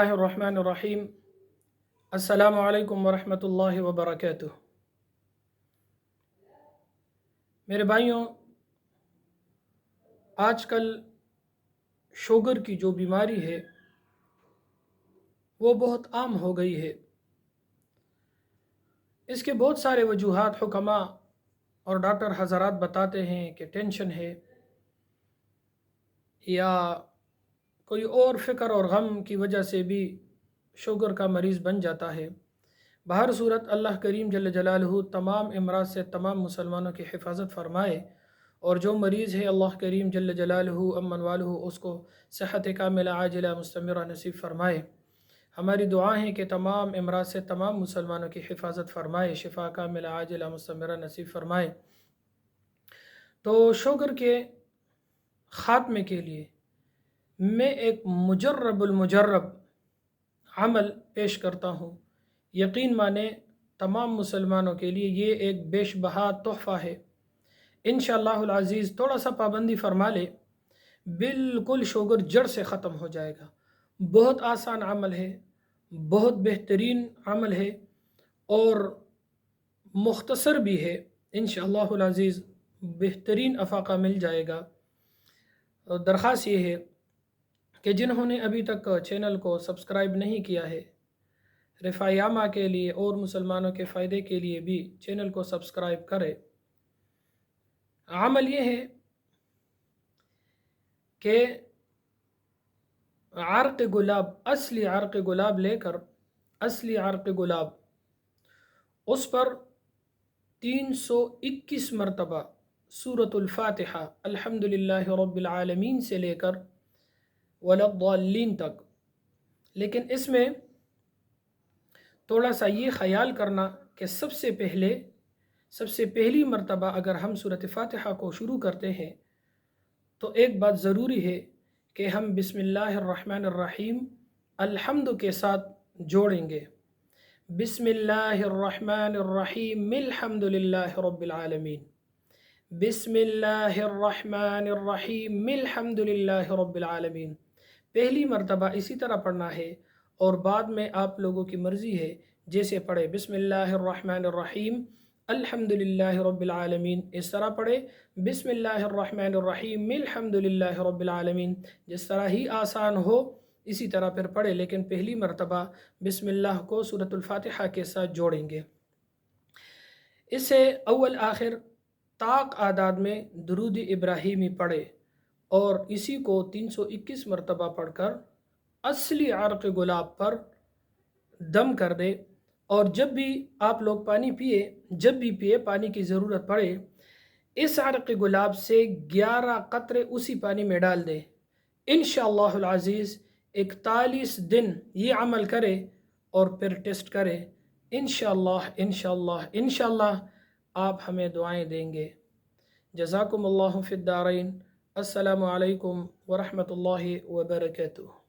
اللہ الرحمن الرحیم۔ السلام علیکم ورحمۃ اللہ وبرکاتہ۔ میرے بھائیوں، آج کل شوگر کی جو بیماری ہے وہ بہت عام ہو گئی ہے۔ اس کے بہت سارے وجوہات حکماء اور ڈاکٹر حضرات بتاتے ہیں کہ ٹینشن ہے یا کوئی اور فکر اور غم کی وجہ سے بھی شوگر کا مریض بن جاتا ہے۔ بہر صورت اللہ کریم جل جلالہ تمام امراض سے تمام مسلمانوں کی حفاظت فرمائے، اور جو مریض ہے اللہ کریم جل جلالہ امن والہ اس کو صحت کاملہ عاجلہ مستمرہ نصیب فرمائے۔ ہماری دعا ہے کہ تمام امراض سے تمام مسلمانوں کی حفاظت فرمائے، شفا کاملہ عاجلہ مستمرہ نصیب فرمائے۔ تو شوگر کے خاتمے کے لیے میں ایک مجرب المجرب عمل پیش کرتا ہوں۔ یقین مانے تمام مسلمانوں کے لیے یہ ایک بیش بہا تحفہ ہے۔ انشاءاللہ العزیز تھوڑا سا پابندی فرما لے، بالکل شوگر جڑ سے ختم ہو جائے گا۔ بہت آسان عمل ہے، بہت بہترین عمل ہے اور مختصر بھی ہے۔ انشاءاللہ العزیز بہترین افاقہ مل جائے گا۔ درخواست یہ ہے کہ جنہوں نے ابھی تک چینل کو سبسکرائب نہیں کیا ہے، رفع عامہ کے لیے اور مسلمانوں کے فائدے کے لیے بھی چینل کو سبسکرائب کرے۔ عمل یہ ہے کہ عرق گلاب، اصلی عرق گلاب لے کر، اصلی عرق گلاب اس پر 321 مرتبہ سورۃ الفاتحہ الحمدللہ رب العالمین سے لے کر ولا الضالین تک، لیکن اس میں تھوڑا سا یہ خیال کرنا کہ سب سے پہلی مرتبہ اگر ہم سورۃ فاتحہ کو شروع کرتے ہیں تو ایک بات ضروری ہے کہ ہم بسم اللہ الرحمن الرحیم الحمد کے ساتھ جوڑیں گے۔ بسم اللہ الرحمن الرحیم الحمد للہ رب العالمین، بسم اللہ الرحمن الرحیم الحمد للہ رب العالمین۔ پہلی مرتبہ اسی طرح پڑھنا ہے اور بعد میں آپ لوگوں کی مرضی ہے جیسے پڑھے، بسم اللہ الرحمن الرحیم الحمد للہ رب العالمین اس طرح پڑھے، بسم اللہ الرحمن الرحیم الحمد للہ رب العالمین جس طرح ہی آسان ہو اسی طرح پھر پڑھے، لیکن پہلی مرتبہ بسم اللہ کو سورۃ الفاتحہ کے ساتھ جوڑیں گے۔ اسے اول آخر طاق اعداد میں درود ابراہیمی پڑھے اور اسی کو 321 مرتبہ پڑھ کر اصلی عرق گلاب پر دم کر دے، اور جب بھی آپ لوگ پانی پیے پانی کی ضرورت پڑے، اس عرق گلاب سے 11 قطرے اسی پانی میں ڈال دے۔ انشاءاللہ العزیز 41 دن یہ عمل کرے اور پھر ٹیسٹ کرے، انشاءاللہ آپ ہمیں دعائیں دیں گے۔ جزاکم اللہ فی الدارین۔ السلام علیکم ورحمۃ اللہ وبرکاتہ۔